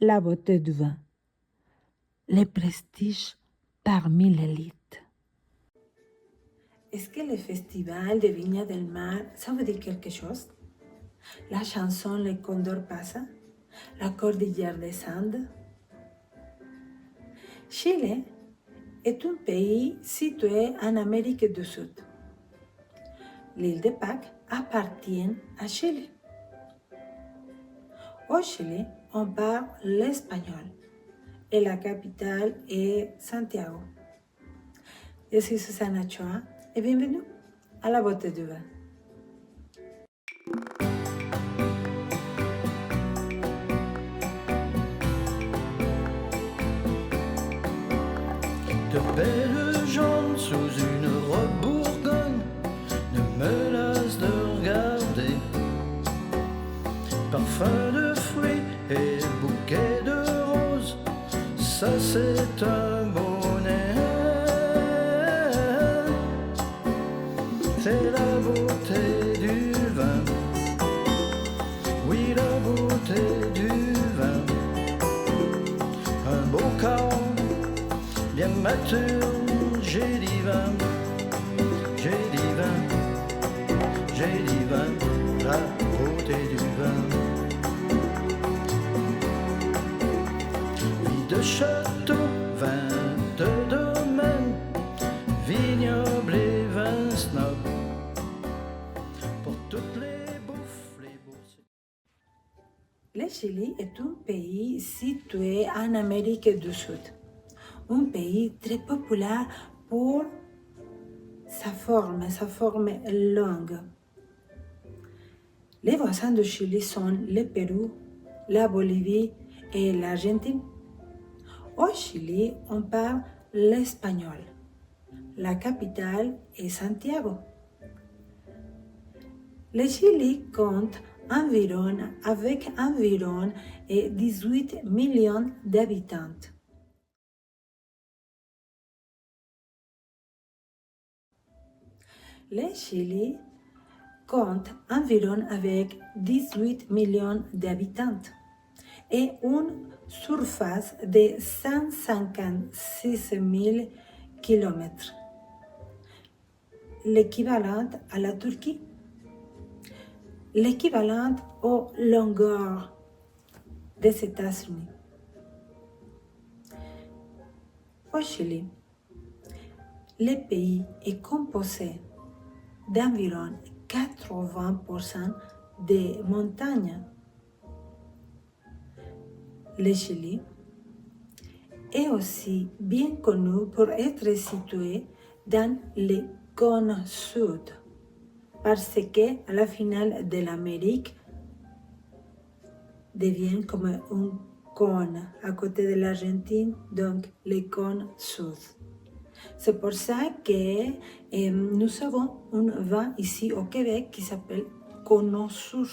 la beauté du vin, le prestige parmi l'élite. Est-ce que le festival de Viña del Mar, ça vous dit quelque chose? La chanson Le Condor Pasa, la cordillère des Andes? Chile est un pays situé en Amérique du Sud. L'île de Pâques appartient à Chili. Au Chili, on parle l'espagnol et la capitale est Santiago. Je suis Susana Choa et bienvenue à la beauté du vin. De belles jambes sous une robe bourgogne ne me lassent de regarder. Parfum de fruits et bouquet de roses, ça c'est un bonheur. C'est la beauté du vin, oui la beauté du vin. Un beau corps bien mature, j'ai dit vin, j'ai dit vin, j'ai dit vin, la beauté du vin. Vie de château, vin de domaine, vignoble et vin snob, pour toutes les bouffes, les bourses. Le Chili est un pays situé en Amérique du Sud. Un pays très populaire pour sa forme longue. Les voisins du Chili sont le Pérou, la Bolivie et l'Argentine. Au Chili, on parle l'espagnol. La capitale est Santiago. Le Chili compte environ 18 millions d'habitants. Le Chili compte environ 18 millions d'habitants et une surface de 156 000 km, l'équivalent à la Turquie, l'équivalent aux longueurs des États-Unis. Au Chili, le pays est composé d'environ 80% de montagnes. Le Chili est aussi bien connu pour être situé dans le cône sud, parce que la finale de l'Amérique devient comme un cône à côté de l'Argentine, donc le cône sud. C'est pour ça que nous avons un vin ici au Québec qui s'appelle Cono Sur.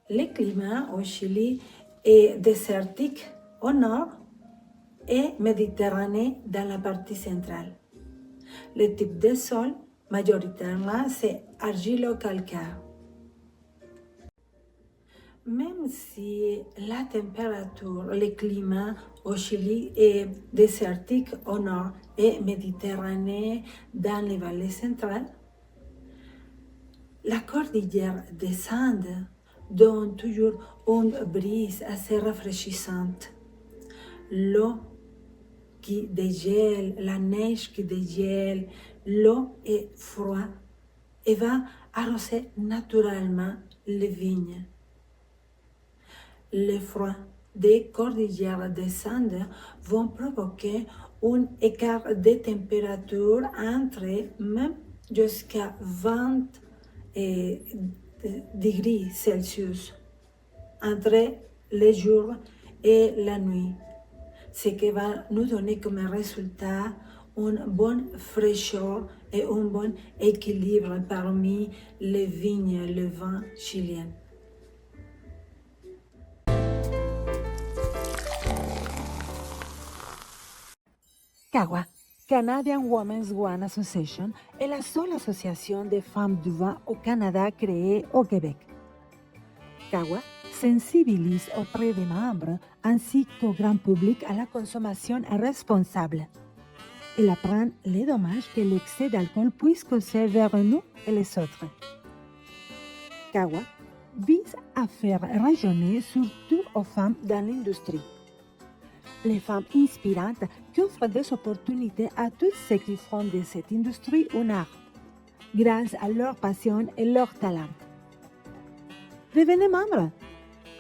Le climat au Chili est désertique au nord et méditerranéen dans la partie centrale. Le type de sol, majoritairement, c'est argilo-calcaire. Même si la température, le climat au Chili est désertique au nord et méditerranéen dans les vallées centrales, la cordillère des Andes donne toujours une brise assez rafraîchissante. L'eau qui dégèle, la neige qui dégèle, l'eau est froide et va arroser naturellement les vignes. Les froids des cordillères des Andes vont provoquer un écart de température entre même jusqu'à 20 degrés Celsius entre les jours et la nuit, ce qui va nous donner comme résultat une bonne fraîcheur et un bon équilibre parmi les vignes et le vin chilien. CAWA, Canadian Women's Wine Association, est la seule association de femmes du vin au Canada créée au Québec. CAWA sensibilise auprès des membres ainsi qu'au grand public à la consommation responsable. Elle apprend les dommages que l'excès d'alcool puisse causer vers nous et les autres. Kawa vise à faire raisonner surtout aux femmes dans l'industrie. Les femmes inspirantes qui offrent des opportunités à tous ceux qui font de cette industrie un art, grâce à leur passion et leur talent. Devenez membre.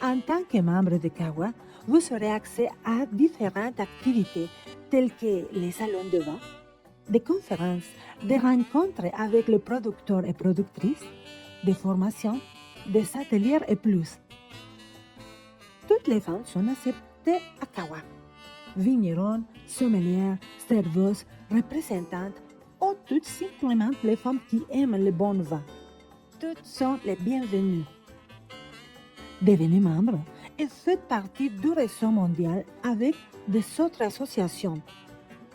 En tant que membre de Kawa, vous aurez accès à différentes activités telles que les salons de vin, des conférences, des rencontres avec les producteurs et productrices, des formations, des ateliers et plus. Toutes les femmes sont acceptées à Kawa. Vignerons, sommelières, serveuses, représentantes ou toutes simplement les femmes qui aiment le bon vin. Toutes sont les bienvenues. Devenez membre et faites partie du réseau mondial avec des autres associations.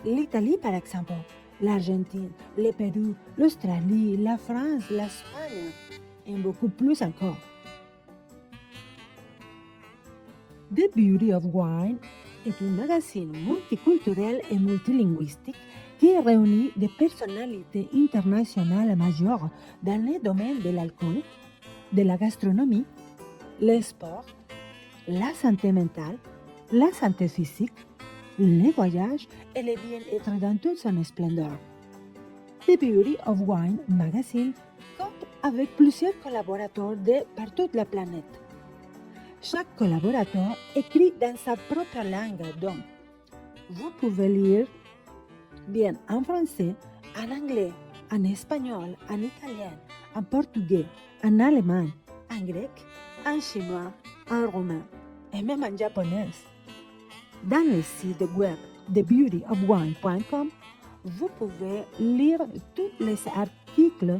L'Italie, par exemple, l'Argentine, le Pérou, l'Australie, la France, l'Espagne et beaucoup plus encore. The Beauty of Wine est un magazine multiculturel et multilinguistique qui réunit des personnalités internationales majeures dans les domaines de l'alcool, de la gastronomie, le sport, la santé mentale, la santé physique, les voyages et le bien-être dans toute son splendeur. The Beauty of Wine magazine compte avec plusieurs collaborateurs de par toute la planète. Chaque collaborateur écrit dans sa propre langue, donc vous pouvez lire bien en français, en anglais, en espagnol, en italien, en portugais, en allemand, en grec, en chinois, en roumain et même en japonais. Dans le site web thebeautyofwine.com, vous pouvez lire tous les articles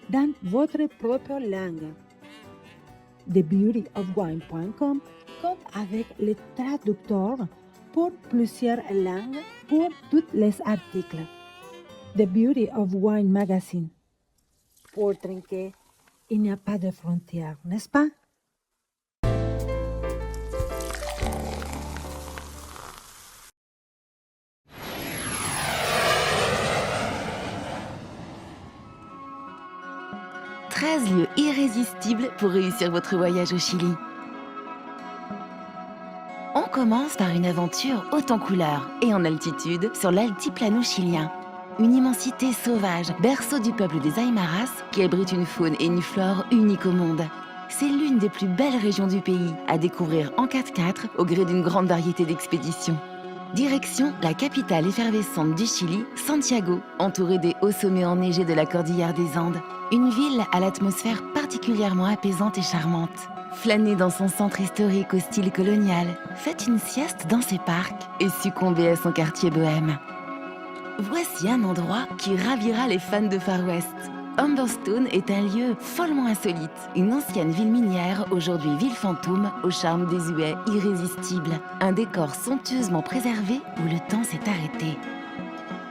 dans votre propre langue. thebeautyofwine.com compte avec les traducteurs pour plusieurs langues pour tous les articles. The Beauty of Wine magazine. Pour trinquer, il n'y a pas de frontières, n'est-ce pas? « 13 lieux irrésistibles pour réussir votre voyage au Chili. On commence par une aventure haute en couleurs et en altitude sur l'altiplano chilien. Une immensité sauvage, berceau du peuple des Aymaras, qui abrite une faune et une flore uniques au monde. C'est l'une des plus belles régions du pays, à découvrir en 4x4 au gré d'une grande variété d'expéditions. Direction la capitale effervescente du Chili, Santiago, entourée des hauts sommets enneigés de la cordillère des Andes. Une ville à l'atmosphère particulièrement apaisante et charmante. Flânez dans son centre historique au style colonial, faites une sieste dans ses parcs et succombez à son quartier bohème. Voici un endroit qui ravira les fans de Far West. Humberstone est un lieu follement insolite, une ancienne ville minière, aujourd'hui ville fantôme, au charme désuet irrésistible. Un décor somptueusement préservé où le temps s'est arrêté.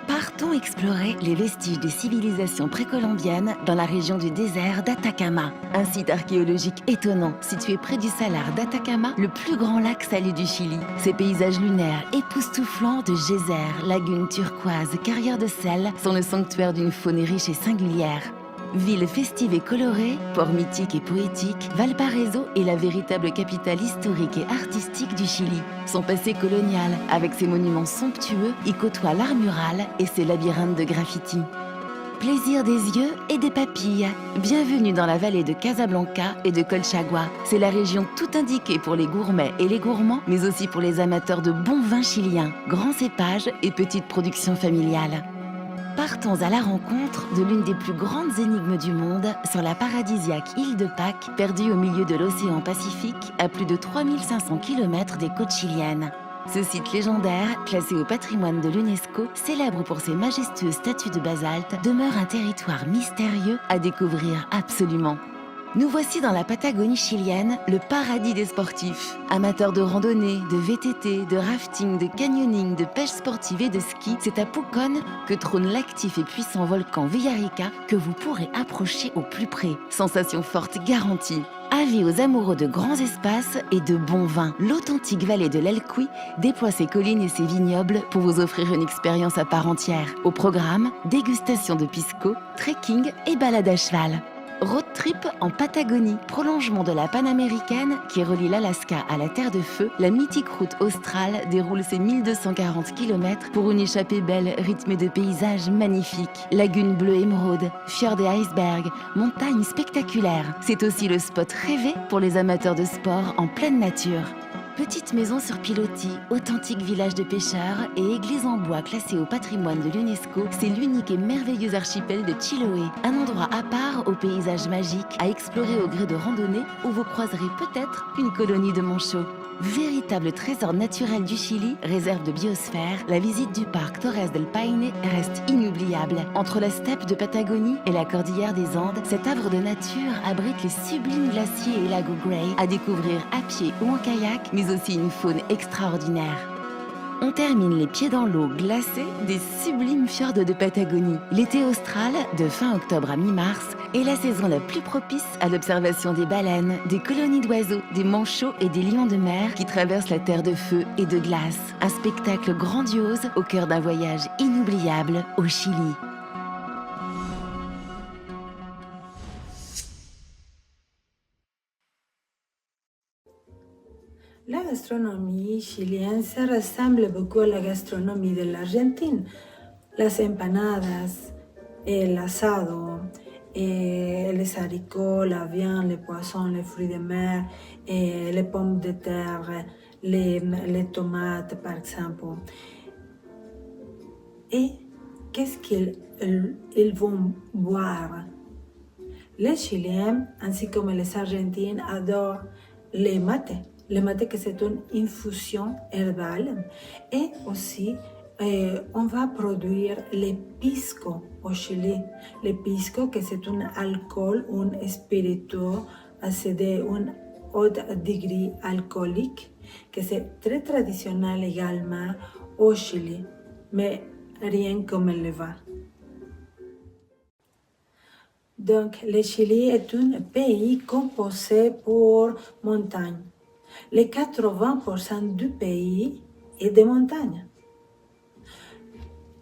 Partons explorer les vestiges des civilisations précolombiennes dans la région du désert d'Atacama. Un site archéologique étonnant, situé près du salar d'Atacama, le plus grand lac salé du Chili. Ses paysages lunaires époustouflants de geysers, lagunes turquoises, carrières de sel sont le sanctuaire d'une faune riche et singulière. Ville festive et colorée, port mythique et poétique, Valparaiso est la véritable capitale historique et artistique du Chili. Son passé colonial, avec ses monuments somptueux, y côtoie l'art mural et ses labyrinthes de graffiti. Plaisir des yeux et des papilles. Bienvenue dans la vallée de Casablanca et de Colchagua. C'est la région tout indiquée pour les gourmets et les gourmands, mais aussi pour les amateurs de bons vins chiliens, grands cépages et petites productions familiales. Partons à la rencontre de l'une des plus grandes énigmes du monde sur la paradisiaque île de Pâques, perdue au milieu de l'océan Pacifique, à plus de 3500 km des côtes chiliennes. Ce site légendaire, classé au patrimoine de l'UNESCO, célèbre pour ses majestueuses statues de basalte, demeure un territoire mystérieux à découvrir absolument. Nous voici dans la Patagonie chilienne, le paradis des sportifs. Amateurs de randonnée, de VTT, de rafting, de canyoning, de pêche sportive et de ski, c'est à Pucón que trône l'actif et puissant volcan Villarrica que vous pourrez approcher au plus près. Sensation forte garantie. Avis aux amoureux de grands espaces et de bons vins. L'authentique vallée de l'Elqui déploie ses collines et ses vignobles pour vous offrir une expérience à part entière. Au programme, dégustation de pisco, trekking et balade à cheval. Road trip en Patagonie, prolongement de la panaméricaine qui relie l'Alaska à la Terre de Feu, la mythique route australe déroule ses 1240 km pour une échappée belle rythmée de paysages magnifiques. Lagunes bleues émeraude, fjords et icebergs, montagnes spectaculaires. C'est aussi le spot rêvé pour les amateurs de sport en pleine nature. Petite maison sur pilotis, authentique village de pêcheurs et église en bois classée au patrimoine de l'UNESCO, c'est l'unique et merveilleux archipel de Chiloé. Un endroit à part aux paysages magiques, à explorer au gré de randonnées où vous croiserez peut-être une colonie de manchots. Véritable trésor naturel du Chili, réserve de biosphère, la visite du parc Torres del Paine reste inoubliable. Entre la steppe de Patagonie et la cordillère des Andes, cet havre de nature abrite les sublimes glaciers et lagos Grey à découvrir à pied ou en kayak, mais aussi une faune extraordinaire. On termine les pieds dans l'eau glacée des sublimes fjords de Patagonie. L'été austral, de fin octobre à mi-mars, est la saison la plus propice à l'observation des baleines, des colonies d'oiseaux, des manchots et des lions de mer qui traversent la terre de feu et de glace. Un spectacle grandiose au cœur d'un voyage inoubliable au Chili. La gastronomie chilienne se ressemble beaucoup à la gastronomie de l'Argentine. Las empanadas, el asado, les haricots, la viande, les poissons, les fruits de mer, les pommes de terre, les tomates par exemple. Et qu'est-ce qu'ils vont boire? Les Chiliens, ainsi comme les Argentines, adorent les matés. Le maté, que c'est une infusion herbale. Et aussi, on va produire le pisco au Chili. Le pisco, que c'est un alcool, un spiritueux, c'est un haut degré alcoolique, que c'est très traditionnel également au Chili, mais rien comme le vin. Donc, le Chili est un pays composé pour montagnes. Les 80% du pays est de montagnes.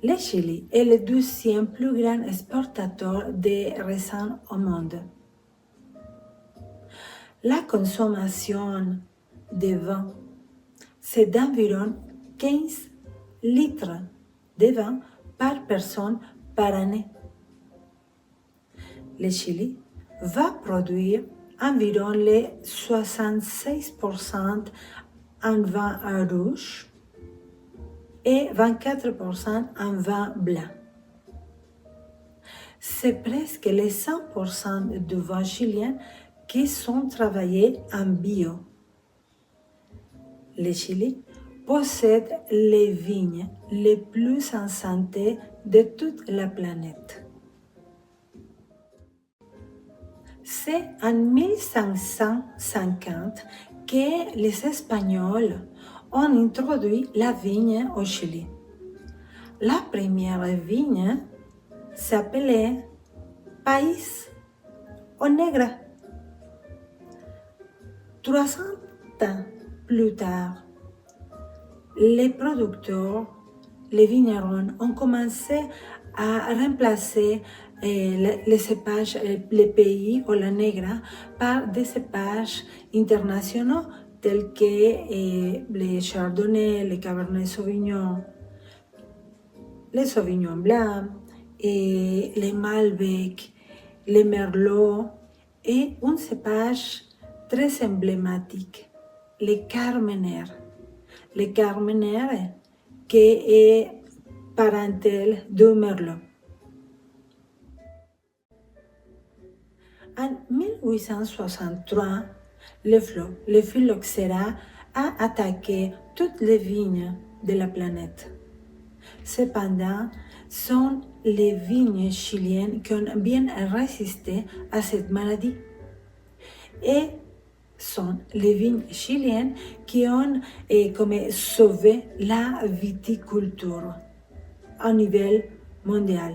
Le Chili est le deuxième plus grand exportateur de raisins au monde. La consommation de vin, c'est d'environ 15 litres de vin par personne par année. Le Chili va produire environ les 66% en vin rouge et 24% en vin blanc. C'est presque les 100% de vins chiliens qui sont travaillés en bio. Le Chili possède les vignes les plus en santé de toute la planète. C'est en 1550 que les Espagnols ont introduit la vigne au Chili. La première vigne s'appelait País o Negra. 300 ans plus tard, les producteurs, les vignerons ont commencé à remplacer les cépages, les pays ou la negra par des cépages internationaux tels que les chardonnay, les cabernet sauvignon, les sauvignon blancs, et les malbec, les merlot et un cépage très emblématique, les carmener. Les carmener qui est parentèle de merlot. En 1863, le phylloxéra a attaqué toutes les vignes de la planète. Cependant, sont les vignes chiliennes qui ont bien résisté à cette maladie. et sont les vignes chiliennes qui ont comme sauvé la viticulture à niveau mondial.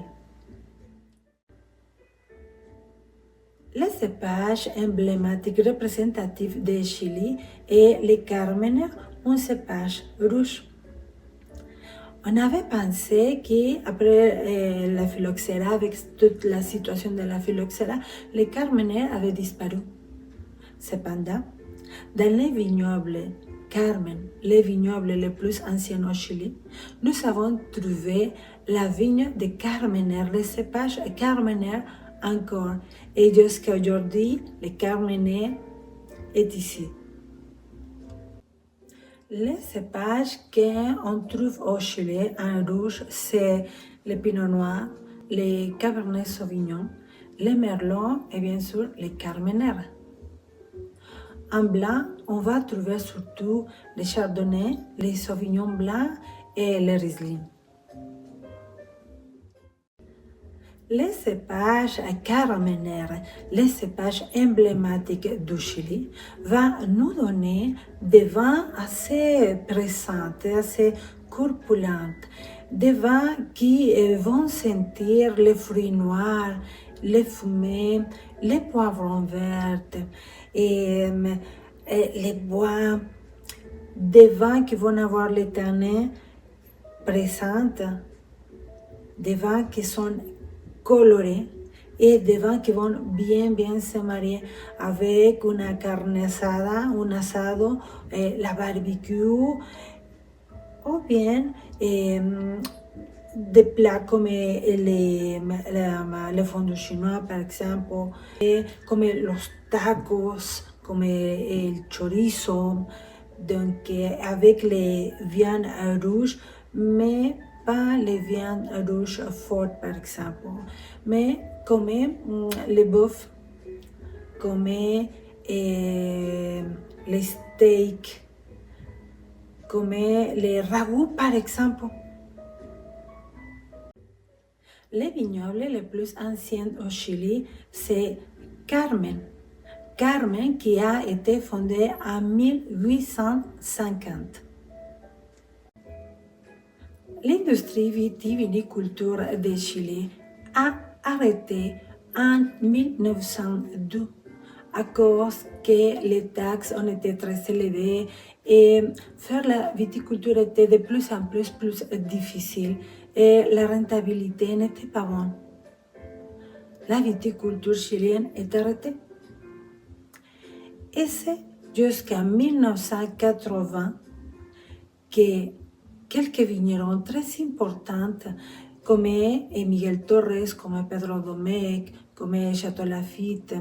Les cépages emblématiques représentatifs de Chili est le Carmener, un cépage rouge. On avait pensé qu'après la phylloxéra, avec toute la situation de la phylloxéra, le Carmener avait disparu. Cependant, dans les vignobles Carmen, les vignobles les plus anciens au Chili, nous avons trouvé la vigne de Carmener, le cépage Carmener encore. Et jusqu'à aujourd'hui, le Carmener est ici. Les cépages qu'on trouve au Chili en rouge, c'est le Pinot Noir, le Cabernet Sauvignon, le Merlot et bien sûr le Carmener. En blanc, on va trouver surtout le Chardonnay, le Sauvignon blanc et le Riesling. Les cépages Carmener, les cépages emblématiques du Chili, va nous donner des vins assez présents, assez corpulents, des vins qui vont sentir les fruits noirs, les fumées, les poivrons verts, et les bois, des vins qui vont avoir les tanins présents, des vins qui sont colorés et des vins qui vont bien se marier avec una carne asada, un asado, la barbecue, ou bien des plats comme le fondue chinois par exemple, comme los tacos, comme le chorizo, donc avec les viandes rouges, mais pas les viandes rouges fortes par exemple, mais comme le bœuf, comme les steaks, comme les ragoûts par exemple. Les vignobles les plus anciens au Chili, c'est Carmen. Carmen qui a été fondé en 1850. L'industrie vitiviniculture de Chili a arrêté en 1902 à cause que les taxes ont été très élevées et faire la viticulture était de plus en plus difficile et la rentabilité n'était pas bonne. La viticulture chilienne est arrêtée. Et c'est jusqu'en 1980 que quelques vignerons très importants comme Miguel Torres, comme Pedro Domecq, comme Château Lafite,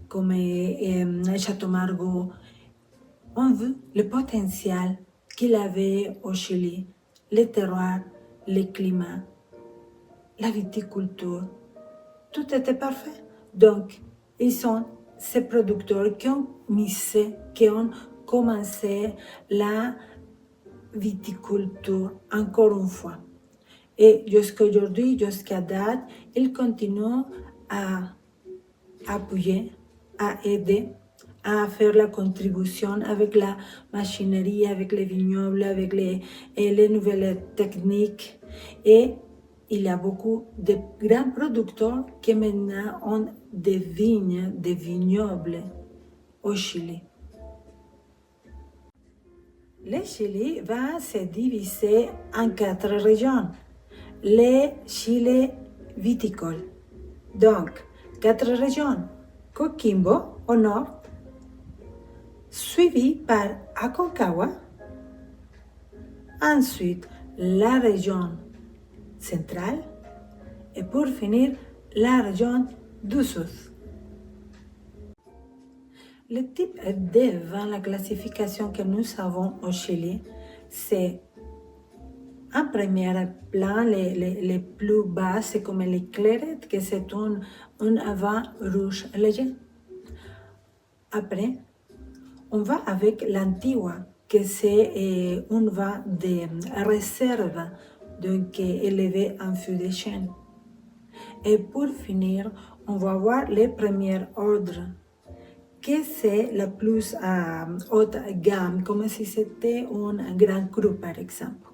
comme Château Margaux, ont vu le potentiel qu'il avait au Chili, les terroirs, le climat, la viticulture. Tout était parfait. Donc, ils sont ces producteurs qui ont misé, qui ont commencé la viticulture encore une fois. Et jusqu'à aujourd'hui, jusqu'à date, ils continuent à appuyer, à aider, à faire la contribution avec la machinerie, avec les vignobles, avec les nouvelles techniques. Et il y a beaucoup de grands producteurs qui maintenant ont des vignes, des vignobles au Chili. Le Chili va se diviser en 4 régions. Le Chili viticole. Donc, 4 régions. Coquimbo au nord, suivi par Aconcagua. Ensuite, la région centrale. Et pour finir, la région du sud. Le type de vin, la classification que nous avons au Chili, c'est en premier plan, les plus bas, c'est comme les clairettes, que c'est un vin rouge léger. Après, on va avec l'Antigua, que c'est un vin de réserve, donc élevé en fût de chêne. Et pour finir, on va voir les premiers ordres, que c'est la plus haute gamme, comme si c'était un grand cru par exemple.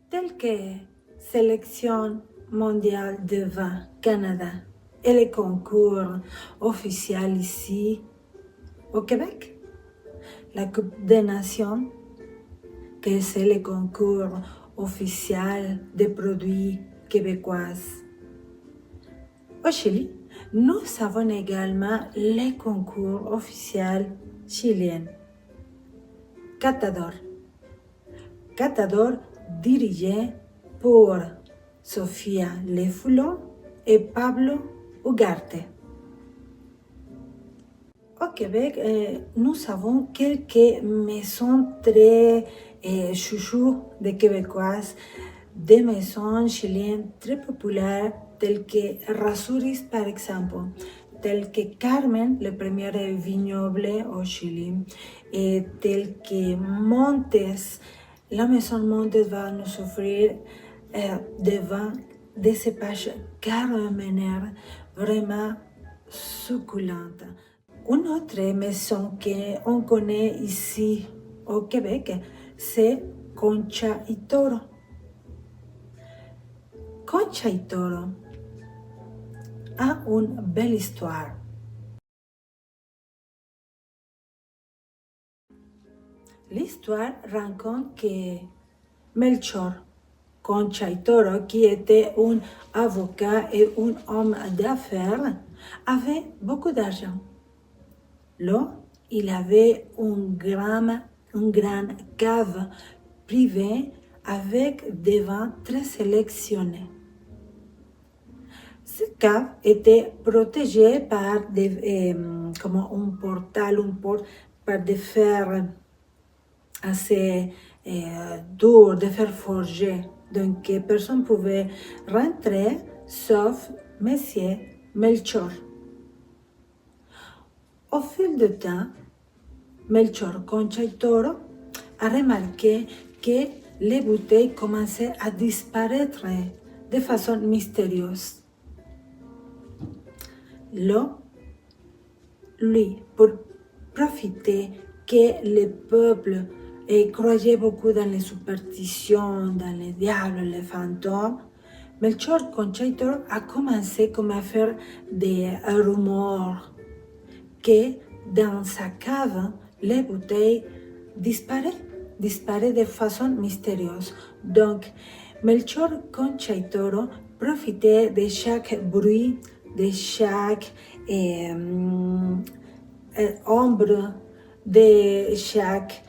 Tel que Sélection mondiale de vin Canada et les concours officiels ici au Québec. La Coupe des Nations, que c'est le concours officiel des produits québécois. Au Chili, nous avons également les concours officiels chiliens. Catador. Catador dirigé por Sofía Lefulo et Pablo Ugarte. Au Québec, nous avons quelques maisons très chouchous de Québécoises, des maisons chiliennes très populaires telles que Rasuris par exemple, telles que Carmen, le premier vignoble au Chili, et telles que Montes. La maison Montes va nous offrir des vins de cépages caramélaires vraiment succulentes. Une autre maison qu'on connaît ici au Québec, c'est Concha y Toro. Concha y Toro a une belle histoire. L'histoire raconte que Melchor Concha y Toro, qui était un avocat et un homme d'affaires, avait beaucoup d'argent. Là, il avait une grande cave privée avec des vins très sélectionnés. Cette cave était protégée par comme un portail, par des fers assez durs, des fers forgés. Donc, personne ne pouvait rentrer sauf Monsieur Melchor. Au fil du temps, Melchor Concha y Toro a remarqué que les bouteilles commençaient à disparaître de façon mystérieuse. Là, lui, pour profiter que le peuple croyait beaucoup dans les superstitions, dans les diables, les fantômes, Melchor Concha y Toro a commencé comme à faire des rumeurs que dans sa cave, les bouteilles disparaissent de façon mystérieuse. Donc, Melchor Concha y Toro profitait de chaque bruit, de chaque ombre, de chaque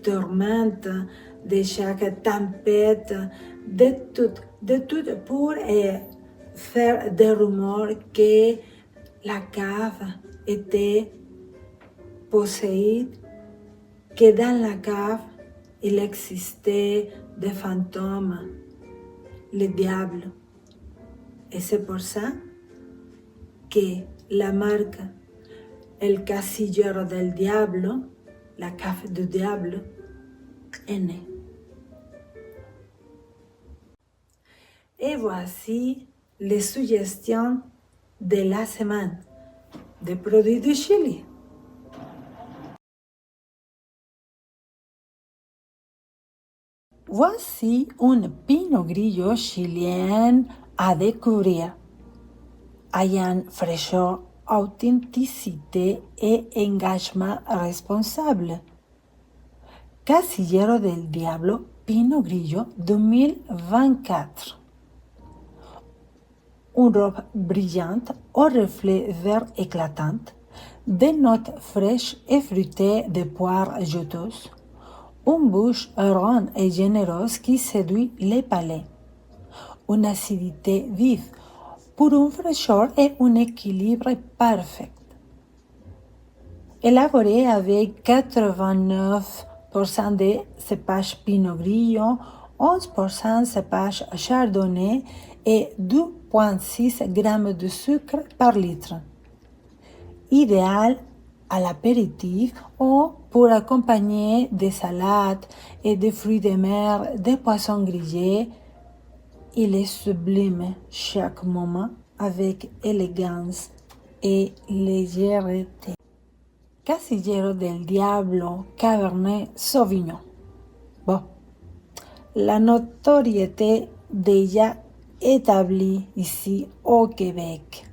tourmente, de chaque tempête, de tout pour faire des rumeurs que la cave était possédée, que dans la cave, il existait des fantômes, les diables. Et c'est pour ça que la marque El Casillero del Diablo, la cave du diable, est née. Et voici les suggestions de la semaine des produits du Chili. Voici un Pinot Grillo chilien à découvrir. Ayant fraîcheur, authenticité et engagement responsable. Casillero del Diablo Pinot Grillo 2024. Une robe brillante au reflet vert éclatant, des notes fraîches et fruitées de poires juteuses, une bouche ronde et généreuse qui séduit les palais, une acidité vive pour une fraîcheur et un équilibre parfait. Élaboré avec 89% de cépage Pinot Grillo, 11% cépage Chardonnay et 2,6 g de sucre par litre. Idéal à l'apéritif ou pour accompagner des salades et des fruits de mer, des poissons grillés. Il est sublime chaque moment avec élégance et légèreté. Casillero del Diablo Cabernet Sauvignon. Bon, la notoriété déjà établie ici au Québec.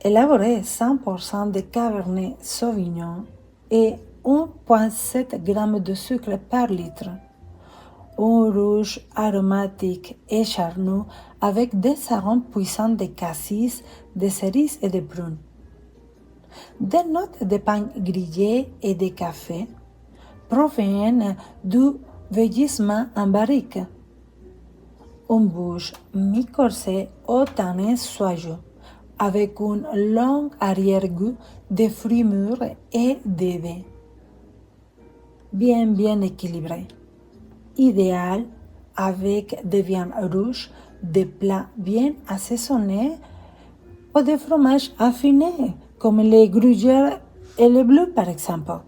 Élaboré 100% de Cabernet Sauvignon et 1,7 g de sucre par litre. Un rouge aromatique et charnu avec des arômes puissants de cassis, de cerises et de prunes. Des notes de pain grillé et de café proviennent du vieillissement en barrique. Une bouche mi-corsée au tanin soyeux, avec un long arrière-goût de fruits mûrs et de baies. Bien équilibré. Idéal avec des viandes rouges, des plats bien assaisonnés ou des fromages affinés comme les gruyères et le bleu par exemple.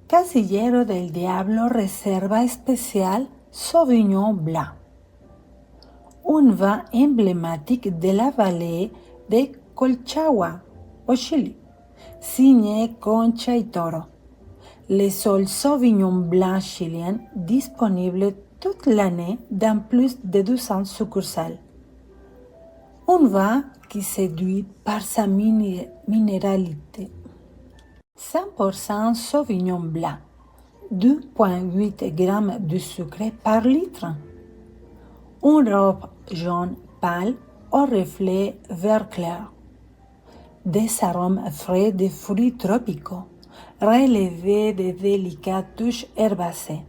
Casillero del Diablo Reserva Especial Sauvignon Blanc. Un vin emblématique de la vallée de Colchagua au Chili, signé Concha y Toro. Le seul Sauvignon blanc chilien disponible toute l'année dans plus de 200 succursales. Un vin qui séduit par sa minéralité. 100% Sauvignon blanc, 2,8 g de sucre par litre. Une robe jaune pâle au reflet vert clair. Des arômes frais de fruits tropicaux, relevés de délicates touches herbacées.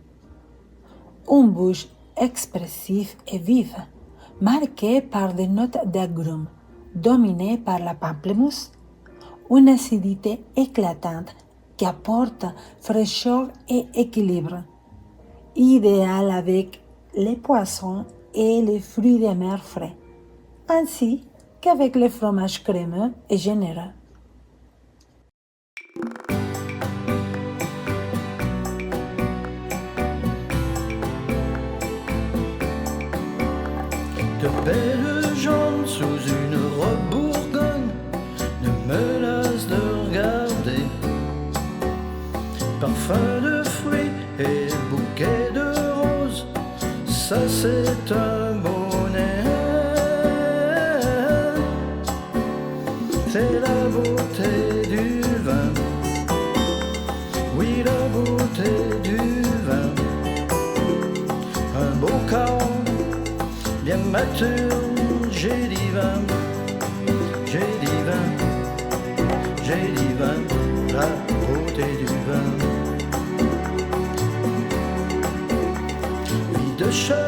Une bouche expressive et vive, marquée par des notes d'agrumes, dominée par la pamplemousse, une acidité éclatante qui apporte fraîcheur et équilibre, idéal avec les poissons et les fruits de mer frais, ainsi qu'avec le fromage crémeux et généreux. De belles jambes sous une robe bourgogne ne me lassent de regarder. Parfum de fruits et bouquet de roses, ça c'est un bonheur. C'est la beauté du vin, oui la beauté du vin. Un beau corps bien mature, j'ai dit vin, j'ai dit vin, j'ai dit vin, la beauté du vin. Vie de cheveux